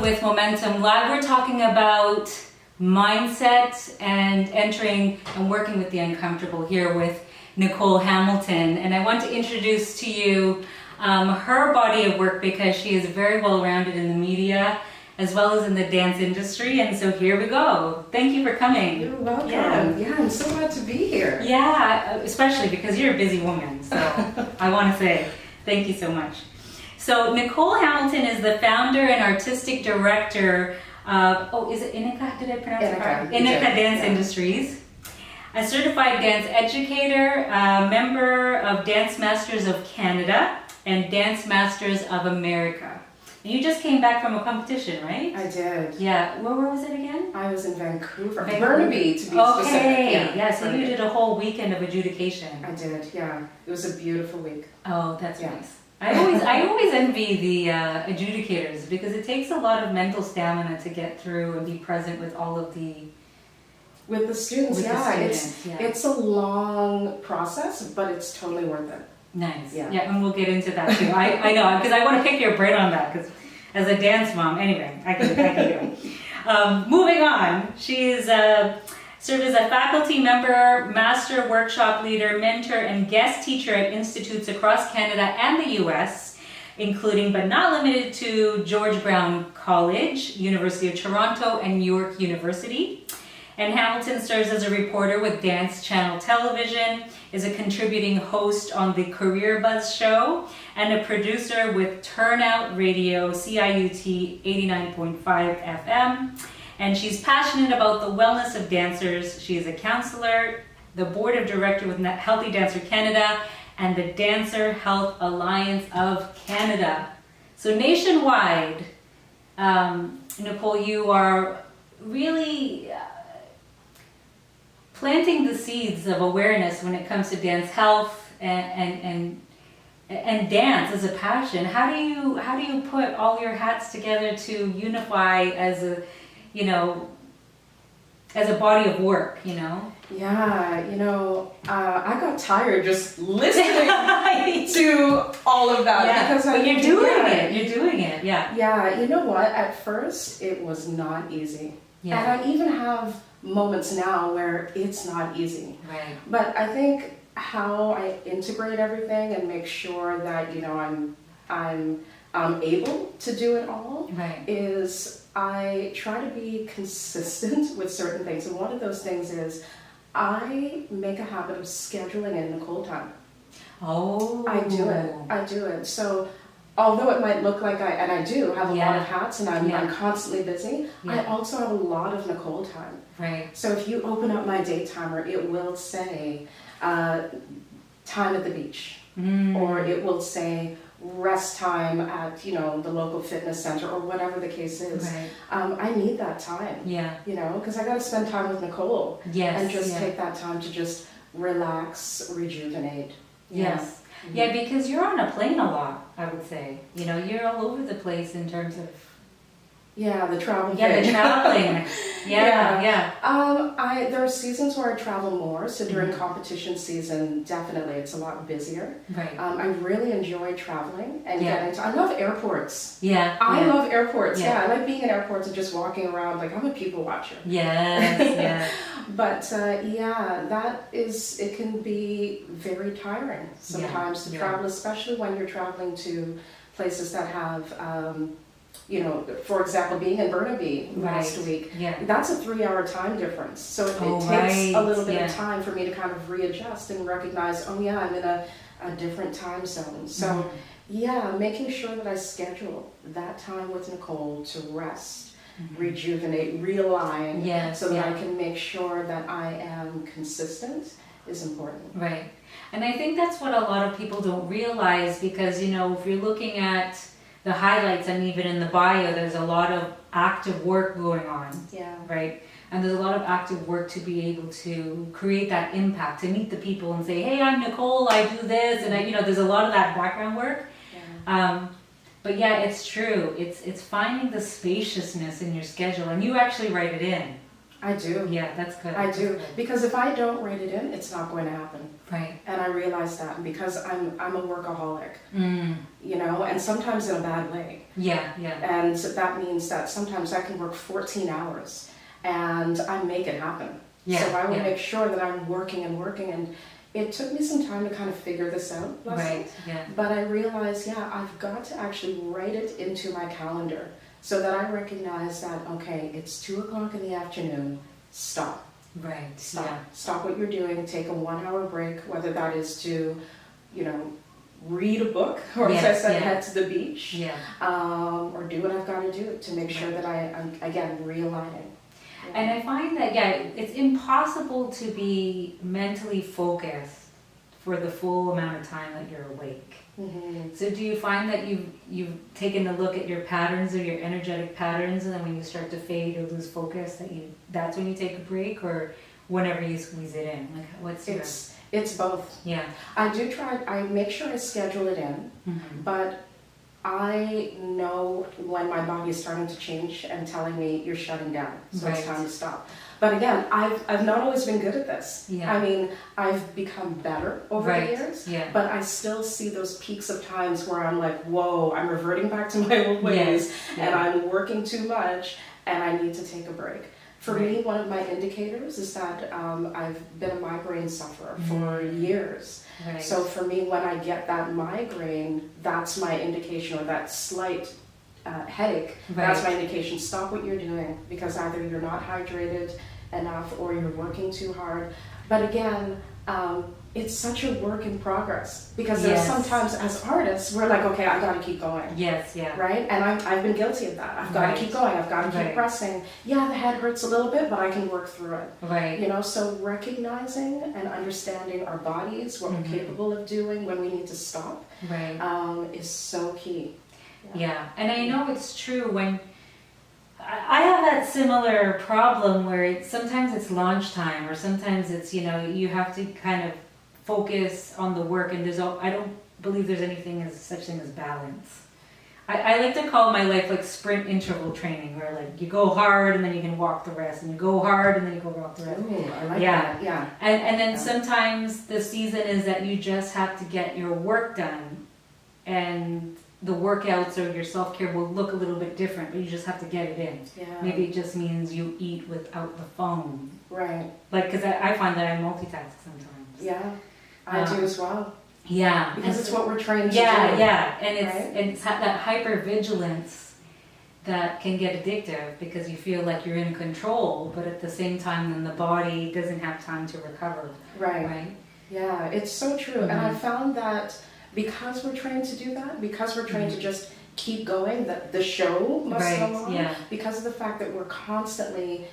with Momentum Live. We're talking about mindset and entering and working with the uncomfortable here with Nicole Hamilton. And I want to introduce to you her body of work because she is very well rounded in the media as well as in the dance industry. And so here we go. Thank you for coming. You're welcome. Yeah, I'm so glad to be here. Yeah, especially because you're a busy woman. So I want to say thank you so much. So Nicole Hamilton is the founder and artistic director of, is it Inika? Did I pronounce it right? Inika Dance Industries. A certified dance educator, a member of Dance Masters of Canada and Dance Masters of America. And you just came back from a competition, right? I did. Yeah. Where was it again? I was in Vancouver. Burnaby, to be specific. Okay. Yeah, so Burnaby. you did a whole weekend of adjudication. I did, yeah. It was a beautiful week. Oh, that's nice. I always envy the adjudicators because it takes a lot of mental stamina to get through and be present with all of the... With the students, it's a long process, but it's totally worth it. Nice. Yeah, and we'll get into that too. I know, because I want to pick your brain on that, because as a dance mom, anyway, I can go. Moving on, she is served as a faculty member, master workshop leader, mentor, and guest teacher at institutes across Canada and the US, including but not limited to George Brown College, University of Toronto, and York University. And Hamilton serves as a reporter with Dance Channel Television, is a contributing host on the Career Buzz show, and a producer with Turnout Radio, CIUT 89.5 FM. And she's passionate about the wellness of dancers. She is a counselor, the board of director with Healthy Dancer Canada, and the Dancer Health Alliance of Canada. So nationwide, Nicole, you are really planting the seeds of awareness when it comes to dance health and dance as a passion. How do you put all your hats together to unify as a as a body of work, Yeah, I got tired just listening to all of that because you're doing it. Yeah, you know what? At first, it was not easy. Yeah. And I even have moments now where it's not easy. Right. But I think how I integrate everything and make sure that I'm able to do it all is I try to be consistent with certain things. And one of those things is I make a habit of scheduling in Nicole time. Oh. I do it. So although it might look like I do have a lot of hats and I'm constantly busy, I also have a lot of Nicole time. Right. So if you open up my day timer, it will say time at the beach, or it will say rest time at the local fitness center or whatever the case is. Right. I need that time. Yeah. Because I got to spend time with Nicole. Yes. And just take that time to just relax, rejuvenate. Yes. Yeah, because you're on a plane a lot, I would say. You're all over the place in terms of... Yeah, the travel thing. The traveling. Yeah. There are seasons where I travel more, so during competition season, definitely it's a lot busier. Right. I really enjoy traveling and getting to... I love airports. Yeah. I love airports. Yeah, I like being in airports and just walking around. Like, I'm a people watcher. Yes, yeah. But it can be very tiring sometimes to travel, especially when you're traveling to places that have, for example, being in Burnaby last week, that's a 3-hour time difference. So it takes a little bit of time for me to kind of readjust and recognize, I'm in a different time zone. So making sure that I schedule that time with Nicole to rest, rejuvenate, realign, so that I can make sure that I am consistent is important. Right. And I think that's what a lot of people don't realize because, if you're looking at the highlights and even in the bio, there's a lot of active work going on. Yeah. Right. And there's a lot of active work to be able to create that impact, to meet the people and say, hey, I'm Nicole, I do this. And there's a lot of that background work. Yeah. But it's true. It's finding the spaciousness in your schedule, and you actually write it in. I do. Yeah, that's good. I do. Good. Because if I don't write it in, it's not going to happen. Right. And I realize that. And because I'm a workaholic, you know, and sometimes in a bad way. Yeah, yeah. And that means that sometimes I can work 14 hours and I make it happen. Yeah, so I will make sure that I'm working and working. And it took me some time to kind of figure this out. Right, yeah. But I realized, I've got to actually write it into my calendar so that I recognize that, okay, it's 2 o'clock in the afternoon, stop. Right, Stop. yeah. Stop what you're doing, take a 1 hour break, whether that is to, you know, read a book, or as I said, head to the beach, or do what I've got to do to make sure that I'm, again, realigning. Yeah. And I find that, it's impossible to be mentally focused for the full amount of time that you're awake. Mm-hmm. So do you find that you've taken a look at your patterns or your energetic patterns, and then when you start to fade or lose focus, that's when you take a break, or whenever you squeeze it in? Like, what's It's both. Yeah. I make sure I schedule it in, but I know when my body is starting to change and telling me you're shutting down, so it's time to stop. But again, I've not always been good at this. Yeah. I mean, I've become better over the years, but I still see those peaks of times where I'm like, whoa, I'm reverting back to my old ways, and I'm working too much, and I need to take a break. For me, one of my indicators is that I've been a migraine sufferer for years. Right. So for me, when I get that migraine, that's my indication, or that slight headache, that's my indication. Stop what you're doing, because either you're not hydrated enough or you're working too hard. But again, it's such a work in progress, because there's sometimes as artists, we're like, okay, I gotta keep going. Yes, yeah. Right? And I've been guilty of that. I've gotta keep going, I've gotta keep pressing. Yeah, the head hurts a little bit, but I can work through it. Right. You know, so recognizing and understanding our bodies, what we're capable of doing when we need to stop, is so key. Yeah, and I know it's true when I have that similar problem where sometimes it's launch time, or sometimes it's, you know, you have to kind of focus on the work, and I don't believe there's anything as such thing as balance. I like to call my life like sprint interval training, where like you go hard and then you can walk the rest, and you go hard and then you go walk the rest. Ooh, I like that. Yeah. And then sometimes the season is that you just have to get your work done, and the workouts or your self-care will look a little bit different, but you just have to get it in. Yeah. Maybe it just means you eat without the phone. Right. Like, because I find that I multitask sometimes. Yeah, I do as well. Yeah. Because it's what we're trained to do. Yeah. And it's that hyper-vigilance that can get addictive, because you feel like you're in control, but at the same time, then the body doesn't have time to recover. Right? Yeah, it's so true. And I found that because we're trained to do that, because we're trained to just keep going, that the show must go on, because of the fact that we're constantly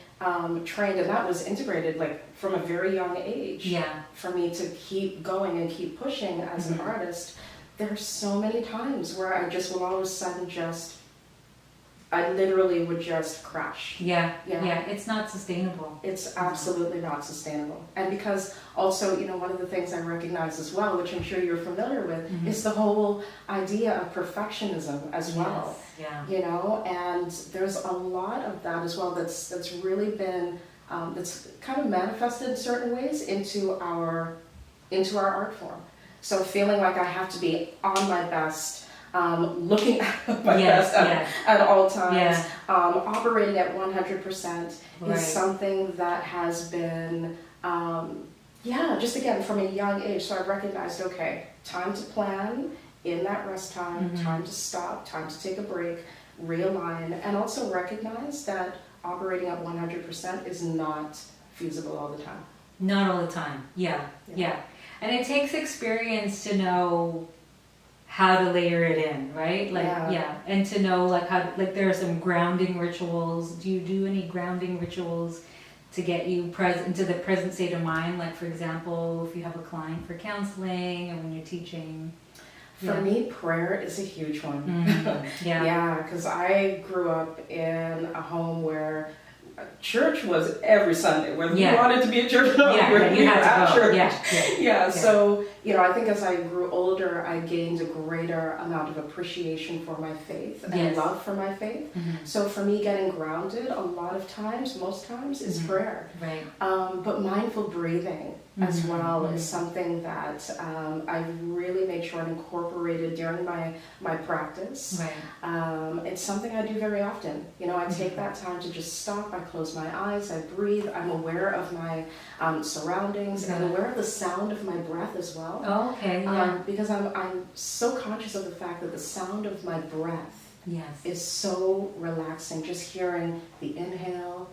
trained, and that was integrated like from a very young age for me to keep going and keep pushing as an artist. There's so many times where I just will all of a sudden I literally would just crash. Yeah, it's not sustainable. It's absolutely not sustainable. And because also, you know, one of the things I recognize as well, which I'm sure you're familiar with, is the whole idea of perfectionism as well. You know, and there's a lot of that as well that's really been, that's kind of manifested in certain ways into our art form. So feeling like I have to be on my best, looking at my best at all times, operating at 100% is something that has been, just again from a young age. So I recognized, okay, time to plan in that rest time, time to stop, time to take a break, realign, and also recognize that operating at 100% is not feasible all the time. Not all the time, yeah. And it takes experience to know how to layer it in, right? Like, and to know like how, like there are some grounding rituals. Do you do any grounding rituals to get you into the present state of mind? Like, for example, if you have a client for counseling or when you're teaching. For me, prayer is a huge one. Because I grew up in a home where church was every Sunday, whether you wanted to be at church or not, you were at church. So I think as I grew older, I gained a greater amount of appreciation for my faith and love for my faith. So for me, getting grounded a lot of times, most times, is prayer. Right. But mindful breathing as well is something that I really made sure I incorporated during my practice. Right. It's something I do very often. I take that time to just stop, I close my eyes, I breathe, I'm aware of my surroundings, I'm aware of the sound of my breath as well. Oh, okay, yeah. Because I'm so conscious of the fact that the sound of my breath is so relaxing, just hearing the inhale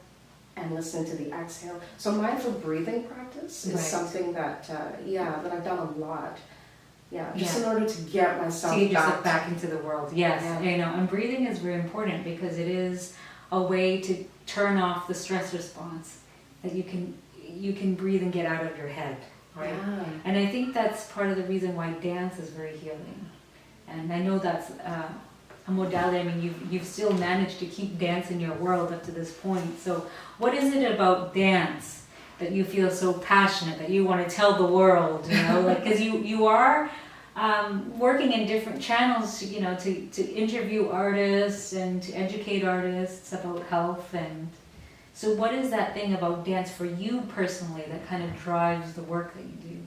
and listening to the exhale. So mindful breathing practice is something that, that I've done a lot. In order to get myself to get yourself back into the world. Yes, and breathing is very important because it is a way to turn off the stress response. That you can breathe and get out of your head, right? Yeah. And I think that's part of the reason why dance is very healing. And I know that's a modality. I mean, you've still managed to keep dance in your world up to this point. So what is it about dance that you feel so passionate that you want to tell the world, like, because you are working in different channels, to interview artists and to educate artists about health. And so what is that thing about dance for you personally that kind of drives the work that you do?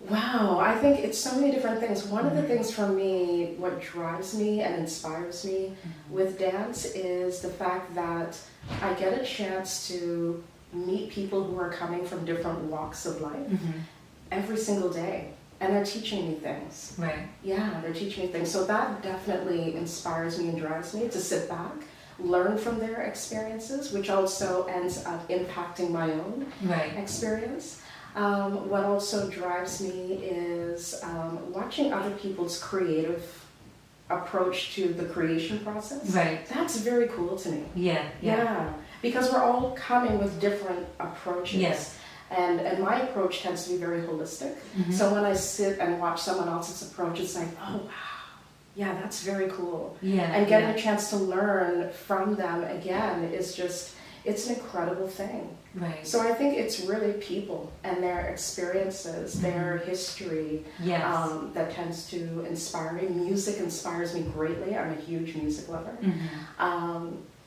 Wow, I think it's so many different things. One of the things for me, what drives me and inspires me with dance is the fact that I get a chance to meet people who are coming from different walks of life every single day. And they're teaching me things. Right. Yeah, they're teaching me things. So that definitely inspires me and drives me to sit back, learn from their experiences, which also ends up impacting my own experience. What also drives me is watching other people's creative approach to the creation process. Right. That's very cool to me. Yeah. Because we're all coming with different approaches. Yes. And my approach tends to be very holistic. So when I sit and watch someone else's approach, it's like, oh wow, yeah, that's very cool. And getting a chance to learn from them again is just, it's an incredible thing. Right. So I think it's really people and their experiences, their history that tends to inspire me. Music inspires me greatly. I'm a huge music lover.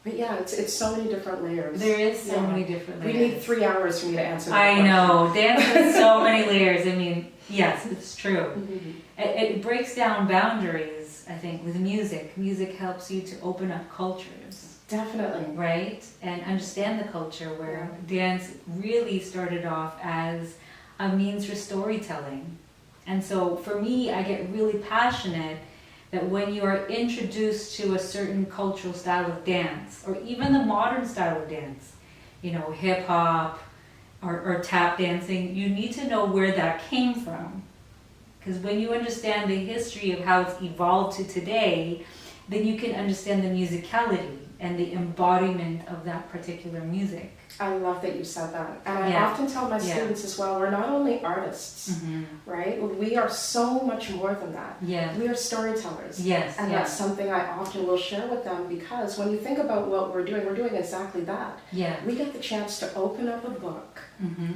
But yeah, it's so many different layers. There is so many different layers. We need 3 hours for me to answer that question. I know. Dance has so many layers. I mean, yes, it's true. It breaks down boundaries, I think, with music. Music helps you to open up cultures. Definitely. Right? And understand the culture where dance really started off as a means for storytelling. And so for me, I get really passionate that when you are introduced to a certain cultural style of dance, or even the modern style of dance, hip hop or tap dancing, you need to know where that came from. Because when you understand the history of how it's evolved to today, then you can understand the musicality and the embodiment of that particular music. I love that you said that. And I often tell my students as well, we're not only artists, right? We are so much more than that. We are storytellers. And that's something I often will share with them, because when you think about what we're doing exactly that. We get the chance to open up a book,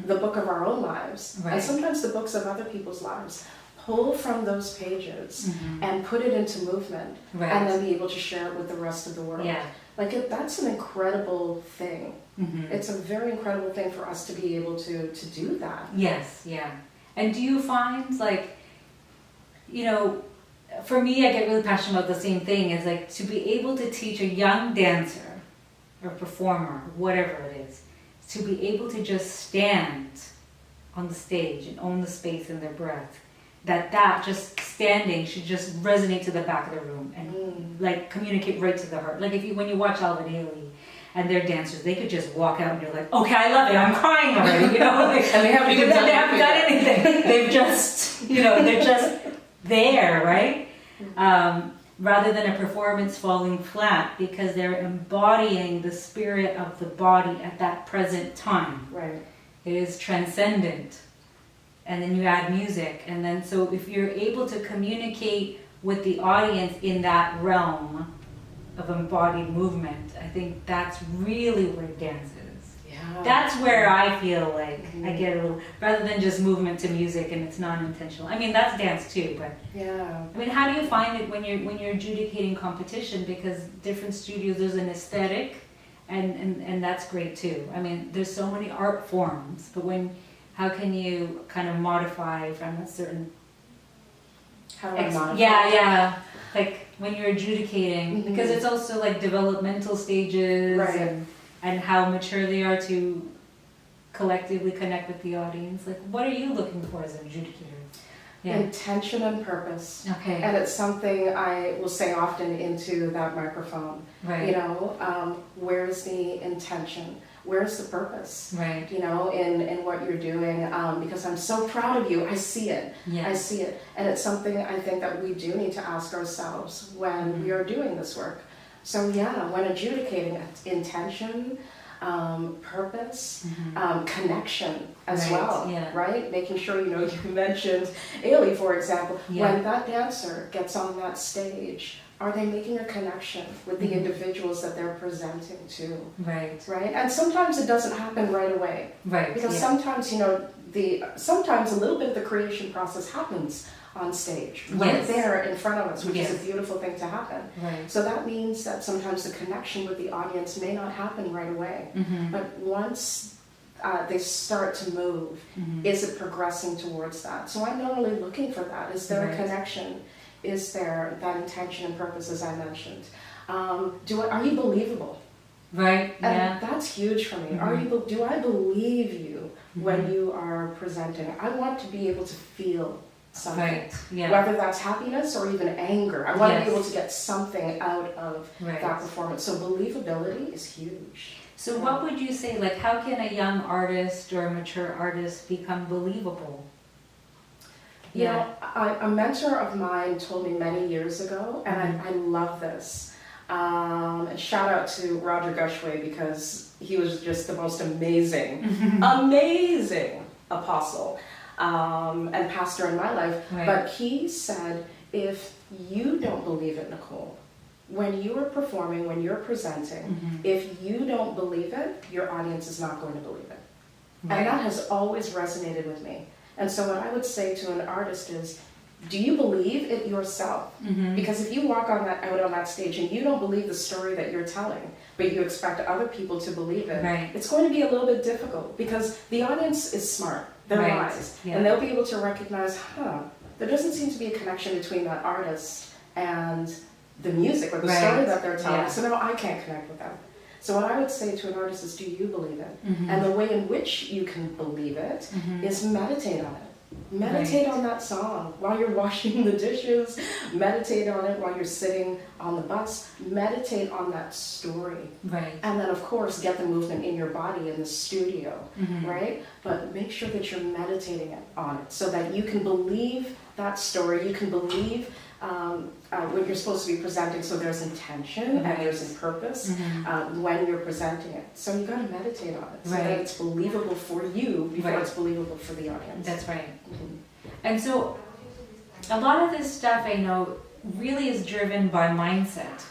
the book of our own lives, and sometimes the books of other people's lives. Pull from those pages and put it into movement, and then be able to share it with the rest of the world. That's an incredible thing. It's a very incredible thing for us to be able to do that. And do you find, for me, I get really passionate about the same thing, is to be able to teach a young dancer or performer, whatever it is, to be able to just stand on the stage and own the space and their breath. That just standing should just resonate to the back of the room and communicate right to the heart. When you watch Alvin Ailey and their dancers, they could just walk out and you're like, okay, I love it, I'm crying already, and they haven't even done anything. They've just, they're just there, right? Rather than a performance falling flat, because they're embodying the spirit of the body at that present time. It is transcendent. And then you add music, and then so if you're able to communicate with the audience in that realm of embodied movement, I think that's really where dance is. That's where I feel like I get a little, rather than just movement to music and it's non-intentional. I mean, that's dance too, but I mean, how do you find it when you're adjudicating competition? Because different studios, there's an aesthetic, and that's great too. I mean, there's so many art forms, but how can you kind of modify from a certain? How do I modify? Yeah. Like when you're adjudicating, because it's also like developmental stages and how mature they are to collectively connect with the audience. Like, what are you looking for as an adjudicator? Intention and purpose. Okay. And it's something I will say often into that microphone. Right. You know, where's the intention? Where's the purpose? Right. You know, in what you're doing, because I'm so proud of you. I see it. Yeah. I see it. And it's something I think that we do need to ask ourselves when we are doing this work. So when adjudicating, intention, purpose, connection as well, right? Making sure, you mentioned Ailey, for example, when that dancer gets on that stage, are they making a connection with the individuals that they're presenting to? Right. And sometimes it doesn't happen right away. Right. Because sometimes, sometimes a little bit of the creation process happens on stage, right there in front of us, which is a beautiful thing to happen. Right. So that means that sometimes the connection with the audience may not happen right away. But once they start to move, is it progressing towards that? So I'm not only looking for that. Is there a connection? Is there that intention and purpose, as I mentioned? Are you believable? Right. And that's huge for me. Do I believe you when you are presenting? I want to be able to feel something, whether that's happiness or even anger. I want to be able to get something out of that performance. So believability is huge. So what would you say, like, how can a young artist or a mature artist become believable? You know, a mentor of mine told me many years ago, and I love this. And shout out to Roger Gushway, because he was just the most amazing apostle and pastor in my life. But he said, if you don't believe it, Nicole, when you are performing, when you're presenting, if you don't believe it, your audience is not going to believe it. And that has always resonated with me. And so what I would say to an artist is, do you believe it yourself? Because if you walk out on that stage and you don't believe the story that you're telling, but you expect other people to believe it, it's going to be a little bit difficult, because the audience is smart. They're wise. And they'll be able to recognize, there doesn't seem to be a connection between that artist and the music or the story that they're telling. So no, I can't connect with them. So what I would say to an artist is, do you believe it? And the way in which you can believe it is meditate on it. Meditate on that song while you're washing the dishes. Meditate on it while you're sitting on the bus. Meditate on that story. And then, of course, get the movement in your body in the studio, right? But make sure that you're meditating on it so that you can believe that story. You can believe what you're supposed to be presenting, so there's intention and there's a purpose when you're presenting it. So you got to meditate on it so that it's believable for you before it's believable for the audience. That's right. And so a lot of this stuff, I know, really is driven by mindset,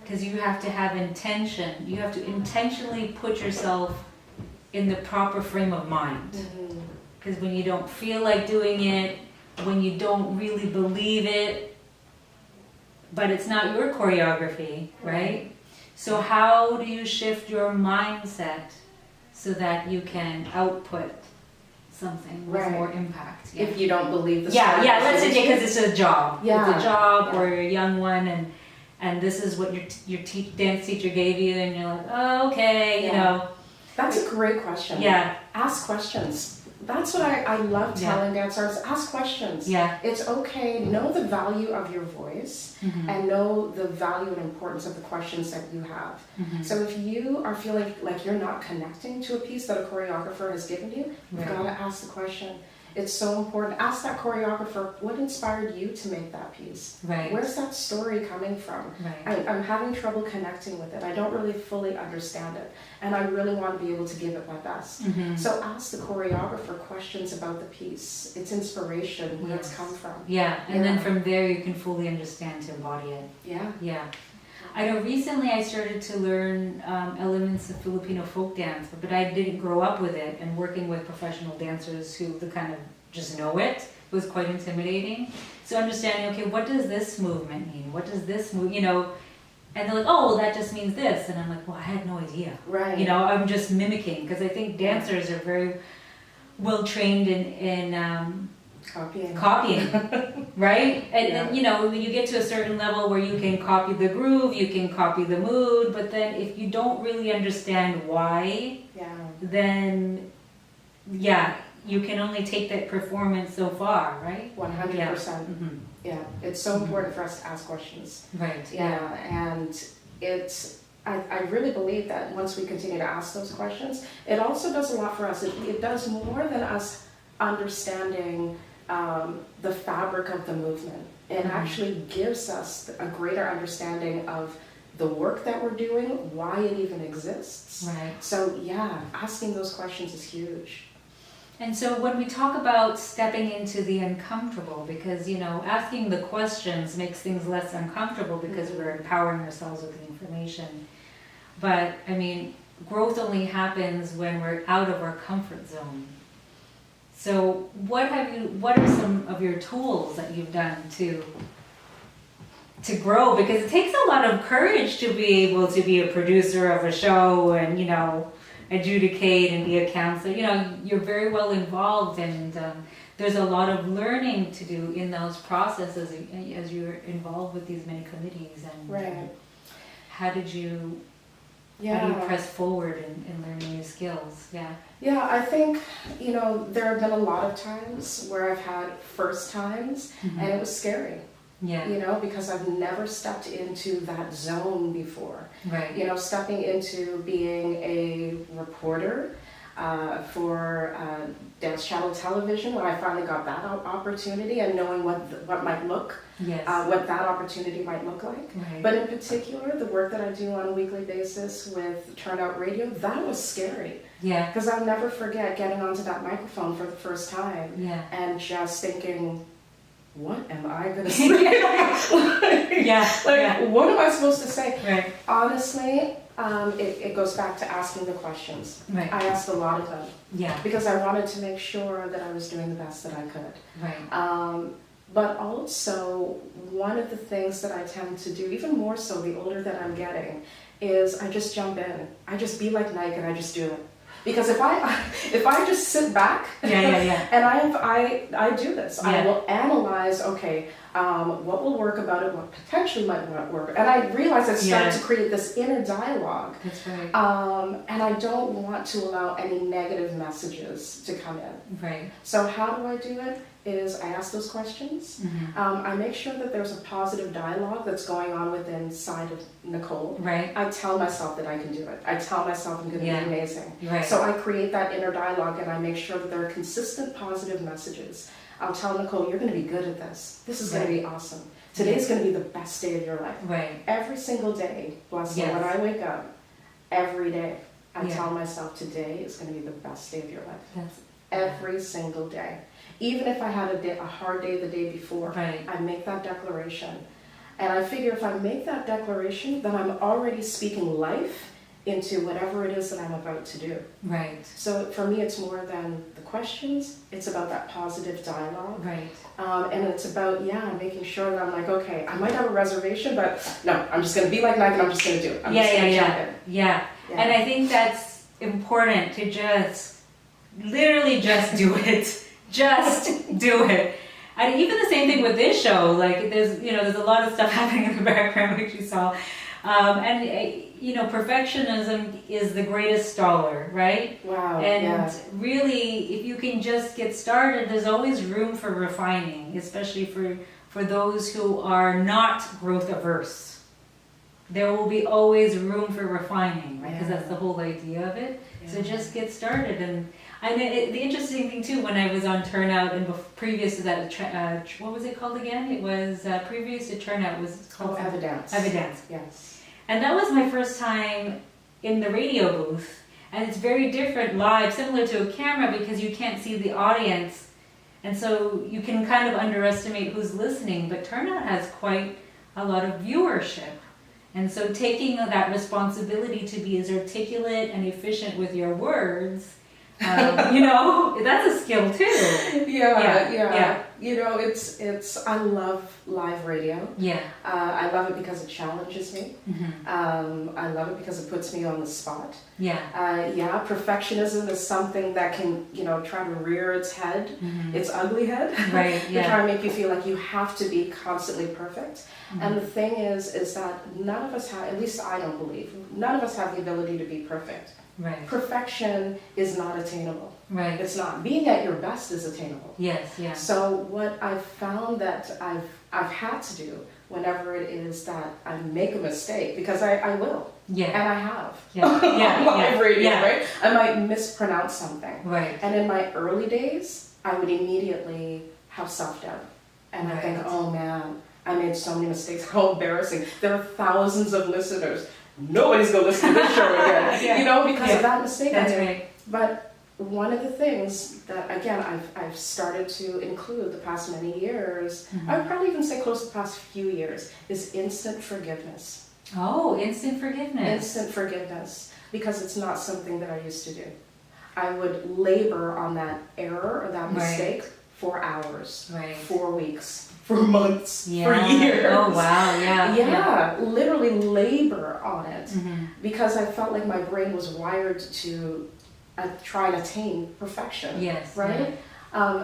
because you have to have intention. You have to intentionally put yourself in the proper frame of mind, because when you don't feel like doing it, when you don't really believe it, but it's not your choreography, right? So how do you shift your mindset so that you can output something with more impact? If you don't believe the story. Let's say because it's a job. It's a job, or you're a young one, and this is what your dance teacher gave you, and you're like, oh, okay, you know. That's a great question. Ask questions. That's what I love telling dance artists. Ask questions. It's okay. Know the value of your voice and know the value and importance of the questions that you have. So if you are feeling like you're not connecting to a piece that a choreographer has given you, you've got to ask the question. It's so important. Ask that choreographer, what inspired you to make that piece? Where's that story coming from? I'm having trouble connecting with it. I don't really fully understand it. And I really want to be able to give it my best. So ask the choreographer questions about the piece, its inspiration, where it's come from. And then from there you can fully understand to embody it. I know recently I started to learn elements of Filipino folk dance, but I didn't grow up with it, and working with professional dancers who kind of just know it was quite intimidating. So understanding, okay, what does this movement mean? What does this move, you know? And they're like, oh, well, that just means this. And I'm like, well, I had no idea. Right. You know, I'm just mimicking, because I think dancers are very well trained in copying, right? And then, you know, when you get to a certain level where you can copy the groove, you can copy the mood, but then if you don't really understand why, then, you can only take that performance so far, right? 100%. Yeah, it's so important for us to ask questions. Right. Yeah, and I really believe that once we continue to ask those questions, it also does a lot for us. It does more than us understanding the fabric of the movement. It actually gives us a greater understanding of the work that we're doing, why it even exists. Right. So yeah, asking those questions is huge. And so when we talk about stepping into the uncomfortable, because, you know, asking the questions makes things less uncomfortable because we're empowering ourselves with the information. But, I mean, growth only happens when we're out of our comfort zone. So what are some of your tools that you've done to grow? Because it takes a lot of courage to be able to be a producer of a show and, you know, adjudicate and be a counselor. You know, you're very well involved, and there's a lot of learning to do in those processes as you're involved with these many committees. And how do you press forward in learning new skills? Yeah, I think, you know, there have been a lot of times where I've had first times, and it was scary. Yeah. You know, because I've never stepped into that zone before. Right. You know, stepping into being a reporter for Dance Channel Television, when I finally got that opportunity, and knowing what might look, what that opportunity might look like. Right. But in particular, the work that I do on a weekly basis with Turnout Radio, that was scary. Yeah. Because I'll never forget getting onto that microphone for the first time, and just thinking, what am I going to say? What am I supposed to say? Right. Honestly, it goes back to asking the questions. Right. I asked a lot of them. Yeah. Because I wanted to make sure that I was doing the best that I could. Right. But also, one of the things that I tend to do, even more so the older that I'm getting, is I just jump in. I just be like Nike and I just do it. Because if I just sit back and I do this, I will analyze, okay, what will work about it, what potentially might not work, and I realize I start to create this inner dialogue. That's right. And I don't want to allow any negative messages to come in. Right. So how do I do it? Is I ask those questions. I make sure that there's a positive dialogue that's going on within inside of Nicole. Right. I tell myself that I can do it. I tell myself I'm going to be amazing. Right. So I create that inner dialogue, and I make sure that there are consistent positive messages. I'll tell Nicole, you're going to be good at this. This is going to be awesome. Today's going to be the best day of your life. Right. Every single day, Blessyl, when I wake up, every day, I tell myself today is going to be the best day of your life. Every single day. Even if I had a hard day the day before, I make that declaration. And I figure if I make that declaration, then I'm already speaking life into whatever it is that I'm about to do. Right. So for me, it's more than the questions. It's about that positive dialogue. Right. And it's about, making sure that I'm like, okay, I might have a reservation, but no, I'm just going to be like Nike and I'm just going to do it. I'm just going to jump in. Yeah. And I think that's important to literally just do it. Just do it. And even the same thing with this show, like there's a lot of stuff happening in the background, which you saw. Perfectionism is the greatest staller, right? Wow. And really, if you can just get started, there's always room for refining, especially for those who are not growth averse. There will be always room for refining, right? Because that's the whole idea of it. So just get started. And the interesting thing too, when I was on Turnout and previous to that, what was it called again? It was previous to Turnout was called Evidence. Evidence. Yes. And that was my first time in the radio booth, and it's very different live, similar to a camera, because you can't see the audience, and so you can kind of underestimate who's listening. But Turnout has quite a lot of viewership, And so taking that responsibility to be as articulate and efficient with your words, that's a skill too. Yeah. You know, I love live radio. Yeah. I love it because it challenges me. Mm-hmm. I love it because it puts me on the spot. Yeah. Perfectionism is something that can, try to rear its head, its ugly head. Right, To try and make you feel like you have to be constantly perfect. Mm-hmm. And the thing is that none of us have, at least I don't believe, none of us have the ability to be perfect. Right. Perfection is not attainable. Right. It's not. Being at your best is attainable. Yes, yeah. So what I've found that I've had to do whenever it is that I make a mistake, because I will. Yeah. And I have. Yeah. On live radio, yeah. right? I might mispronounce something. Right. And in my early days, I would immediately have self-doubt. And I think, oh man, I made so many mistakes. How embarrassing. There are thousands of listeners. Nobody's going to listen to this show again. Because of that mistake. That's right. But one of the things that, again, I've started to include the past many years, I would probably even say close to the past few years, is instant forgiveness. Oh, instant forgiveness. Instant forgiveness. Because it's not something that I used to do. I would labor on that error or that mistake for hours, for weeks, for months, for years. Oh, wow, Yeah, literally labor on it because I felt like my brain was wired to try and attain perfection. Yes. Right?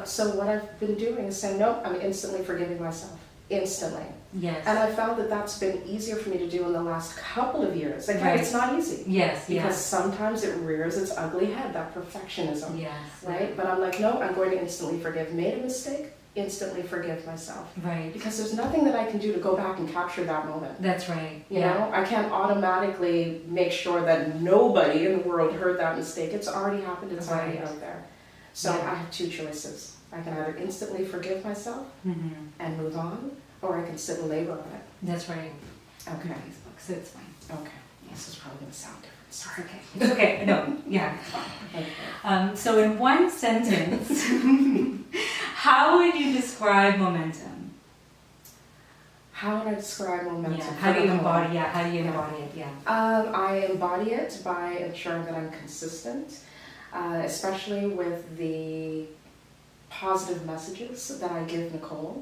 So what I've been doing is saying, nope, I'm instantly forgiving myself. Instantly. Yes. And I found that that's been easier for me to do in the last couple of years. Again, it's not easy. Yes, because sometimes it rears its ugly head, that perfectionism. Yes. Right? But I'm like, no, I'm going to instantly forgive. Made a mistake, instantly forgive myself. Right. Because there's nothing that I can do to go back and capture that moment. That's right. You know, I can't automatically make sure that nobody in the world heard that mistake. It's already happened, it's already out there. So I have two choices. I can either instantly forgive myself and move on, or I can sit and labor on it. That's right. Okay. So it's fine. Okay. This is probably going to sound different. Sorry. Okay. It's okay. No. Yeah. Okay. So in one sentence, how would you describe momentum? How would I describe momentum? Yeah. How do you embody? Yeah. How do you embody it? Yeah. I embody it by ensuring that I'm consistent, especially with the positive messages that I give Nicole,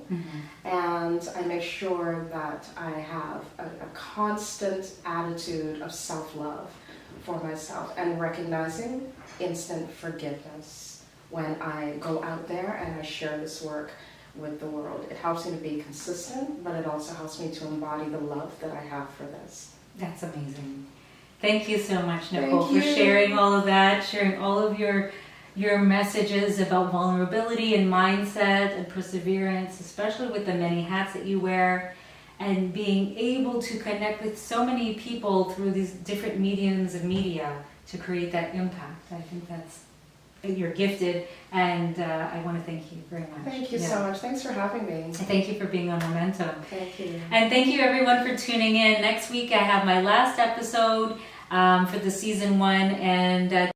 and I make sure that I have a constant attitude of self-love for myself and recognizing instant forgiveness when I go out there and I share this work with the world. It helps me to be consistent, but it also helps me to embody the love that I have for this. That's amazing. Thank you so much, Nicole, for sharing all of that, sharing all of your messages about vulnerability and mindset and perseverance, especially with the many hats that you wear, and being able to connect with so many people through these different mediums of media to create that impact. I think you're gifted, and I want to thank you very much. Thank you so much. Thanks for having me. Thank you for being on Momentum. Thank you. And thank you everyone for tuning in. Next week I have my last episode for the season 1, and